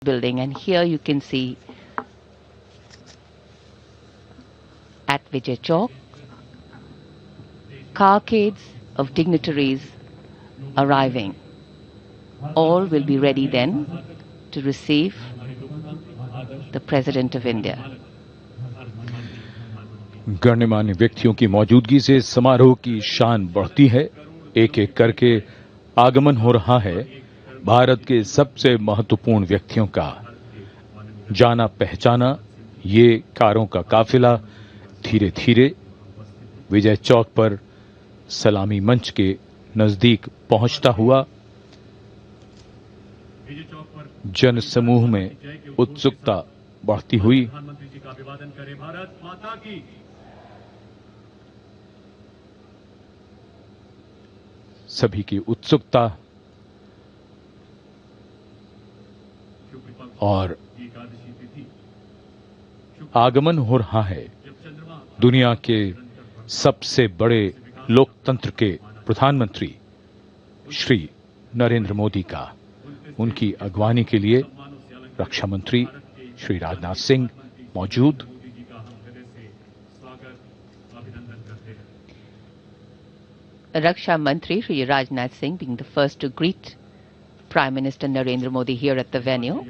building, and here you can see at Vijay Chowk, carcades of dignitaries arriving. All will be ready then to receive the President of India. गण्यमान्य व्यक्तियों की मौजूदगी से समारोह की शान बढ़ती है। एक एक करके आगमन हो रहा है भारत के सबसे महत्वपूर्ण व्यक्तियों का। जाना पहचाना ये कारों का काफिला धीरे धीरे विजय चौक पर सलामी मंच के नजदीक पहुंचता हुआ जन समूह में उत्सुकता बढ़ती हुई सभी की उत्सुकता और आगमन हो रहा है दुनिया के सबसे बड़े लोकतंत्र के प्रधानमंत्री श्री नरेंद्र मोदी का। उनकी अगवानी के लिए रक्षा मंत्री श्री राजनाथ सिंह मौजूद। Raksha Mantri Shri Rajnath Singh being the first to greet Prime Minister Narendra Modi here at the venue.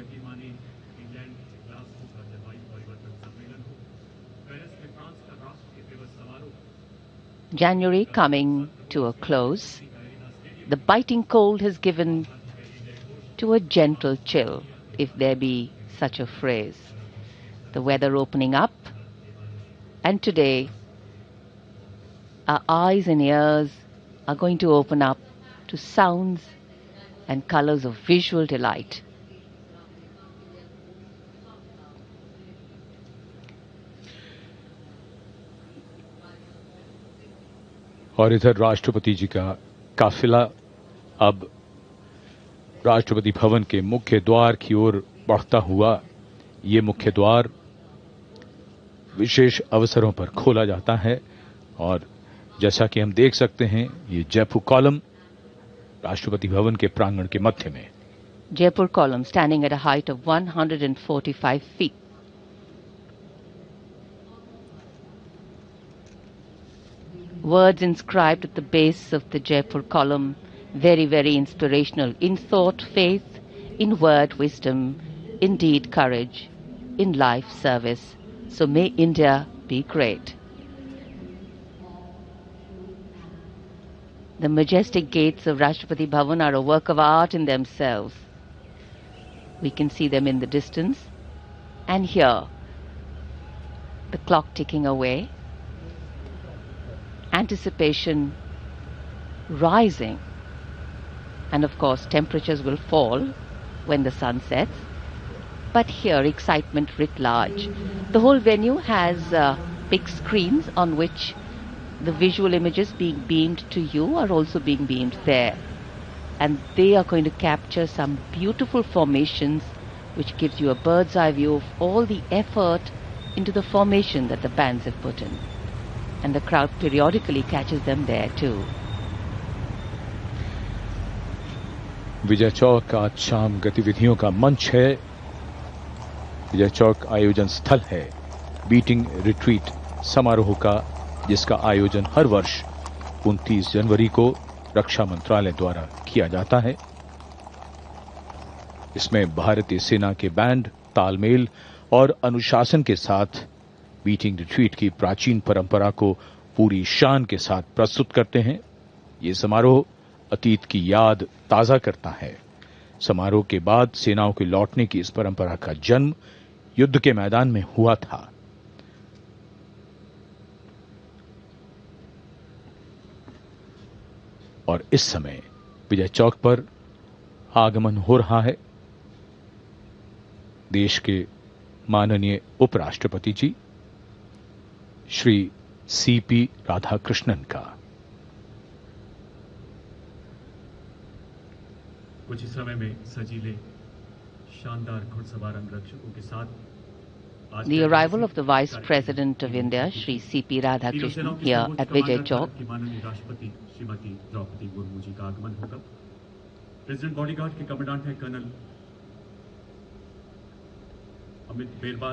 January coming to a close, the biting cold has given to a gentle chill, if there be such a phrase. The weather opening up, and today our eyes and ears are going to open up to sounds and colors of visual delight. और इधर राष्ट्रपति जी का काफिला अब राष्ट्रपति भवन के मुख्य द्वार की ओर बढ़ता हुआ। ये मुख्य द्वार विशेष अवसरों पर खोला जाता है और जैसा कि हम देख सकते हैं ये जयपुर कॉलम राष्ट्रपति भवन के प्रांगण के मध्य में। Jaipur column standing at a height of 145 feet. Words inscribed at the base of the Jaipur column, very, very inspirational. In thought, faith; in word, wisdom; in deed, courage; in life, service. So may India be great. The majestic gates of Rashtrapati Bhavan are a work of art in themselves. We can see them in the distance, and here, the clock ticking away, anticipation rising, and of course temperatures will fall when the sun sets, but here excitement writ large. The whole venue has big screens on which the visual images being beamed to you are also being beamed there, and they are going to capture some beautiful formations which gives you a bird's eye view of all the effort into the formation that the bands have put in, and the crowd periodically catches them there too. Vijay Chowk आज शाम गतिविधियों का मंच है। विजय चौक आयोजन स्थल है beating retreat समारोह का, जिसका आयोजन हर वर्ष 29 जनवरी को रक्षा मंत्रालय द्वारा किया जाता है। इसमें भारतीय सेना के बैंड तालमेल और अनुशासन के साथ बीटिंग रिट्रीट की प्राचीन परंपरा को पूरी शान के साथ प्रस्तुत करते हैं। ये समारोह अतीत की याद ताजा करता है। समारोह के बाद सेनाओं के लौटने की इस परंपरा का जन्म युद्ध के मैदान में हुआ था। और इस समय विजय चौक पर आगमन हो रहा है देश के माननीय उपराष्ट्रपति जी श्री सीपी राधाकृष्णन का। कुछ ही समय में सजीले शानदार घुड़सवार अंगरक्षकों के साथ The arrival of the Vice President of India, Shri C.P. Radhakrishnan, here at Vijay Chowk. माननीय राष्ट्रपति श्रीमती द्रौपदी मुर्मू जी का आगमन होगा। प्रेसिडेंट बॉडीगार्ड के कमांडेंट है colonel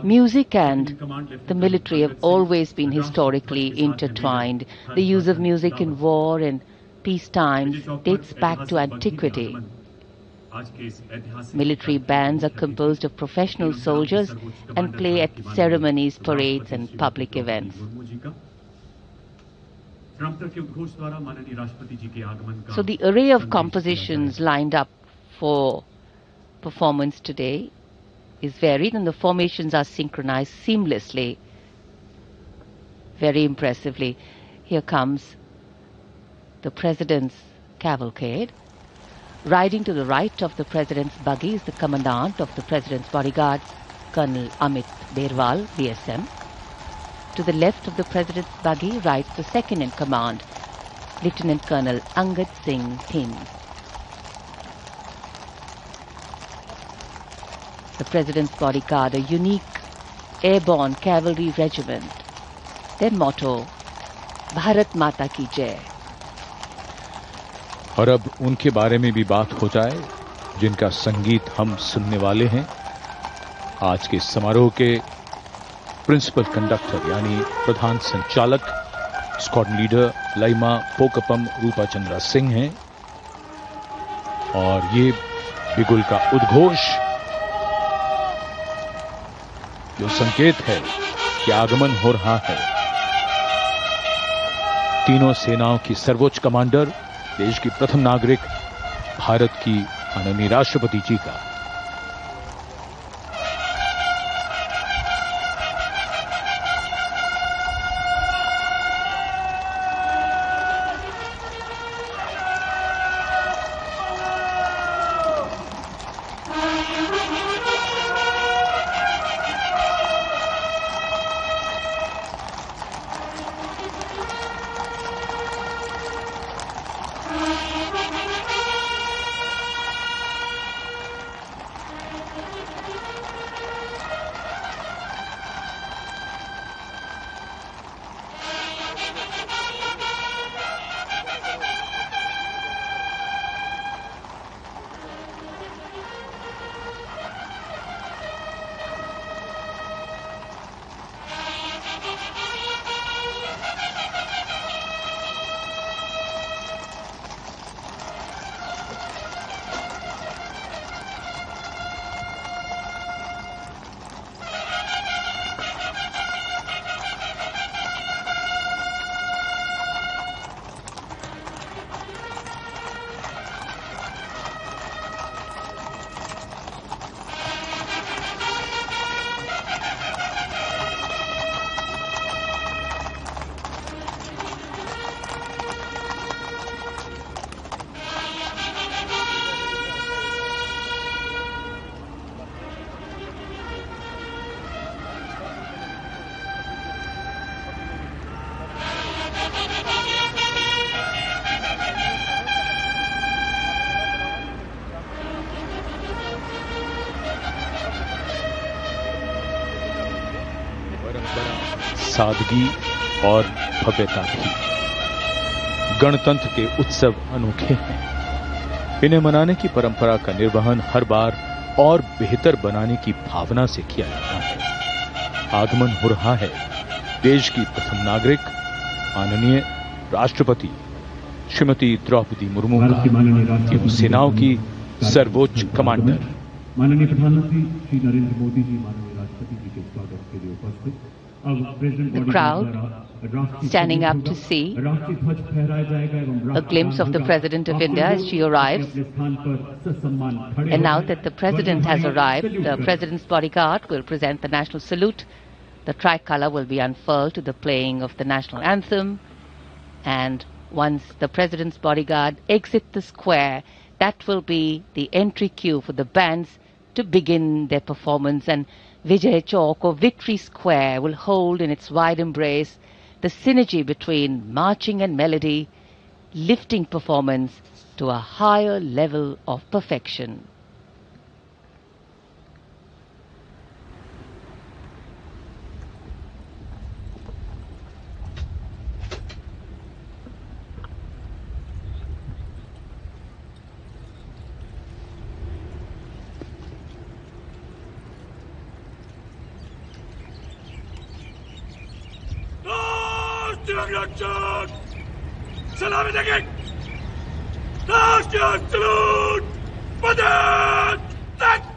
Music and the military have always been historically intertwined. The use of music in war and peace times dates back to antiquity. Military bands are composed of professional soldiers and play at ceremonies, parades, and public events. So the array of compositions lined up for performance today is varied, and the formations are synchronized seamlessly, very impressively. Here comes the President's cavalcade. Riding to the right of the President's buggy is the Commandant of the President's bodyguards, Colonel Amit Berwal, BSM. To the left of the President's buggy rides the second in command, Lieutenant Colonel Angad Singh Thind. The President's bodyguard, a unique airborne cavalry regiment. Their motto, Bharat Mata Ki Jai. और अब उनके बारे में भी बात हो जाए जिनका संगीत हम सुनने वाले हैं। आज के समारोह के प्रिंसिपल कंडक्टर यानी प्रधान संचालक स्क्वाड लीडर लाइमा पोकपम रूपा चंद्रा सिंह हैं और ये बिगुल का उद्घोष जो संकेत है कि आगमन हो रहा है तीनों सेनाओं की सर्वोच्च कमांडर, देश की प्रथम नागरिक, भारत की माननीय राष्ट्रपति जी का। सादगी और भव्यता भी। गणतंत्र के उत्सव अनोखे हैं। इन्हें मनाने की परंपरा का निर्वहन हर बार और बेहतर बनाने की भावना से किया जाता है। आगमन हो रहा है देश की प्रथम नागरिक माननीय राष्ट्रपति श्रीमती द्रौपदी मुर्मू का, एवं सेनाओं की सर्वोच्च कमांडर माननीय प्रधानमंत्री श्री नरेंद्र मोदी जी माननीय राष्ट्रपति जी के स्वागत के लिए उपस्थित। The crowd standing up to see a glimpse of the President of India as she arrives. And now that the President has arrived, the President's bodyguard will present the national salute. The tricolour will be unfurled to the playing of the national anthem. And once the President's bodyguard exit the square, that will be the entry cue for the bands to begin their performance. And Vijay Chowk or Victory Square will hold in its wide embrace the synergy between marching and melody, lifting performance to a higher level of perfection. सलामी देंगे। राष्ट्रीय salute मदद तक।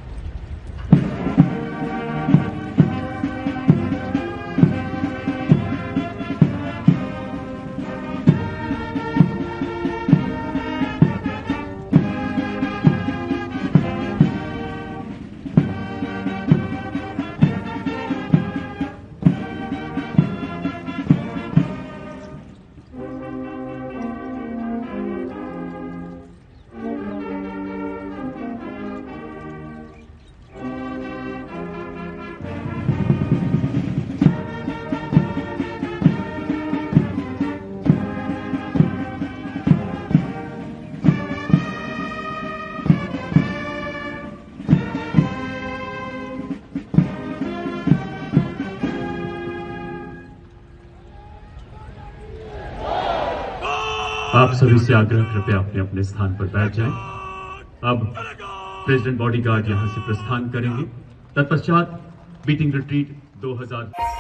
आप सभी से आग्रह, कृपया अपने अपने स्थान पर बैठ जाएं। अब प्रेसिडेंट बॉडीगार्ड यहां से प्रस्थान करेंगे। तत्पश्चात बीटिंग रिट्रीट 2000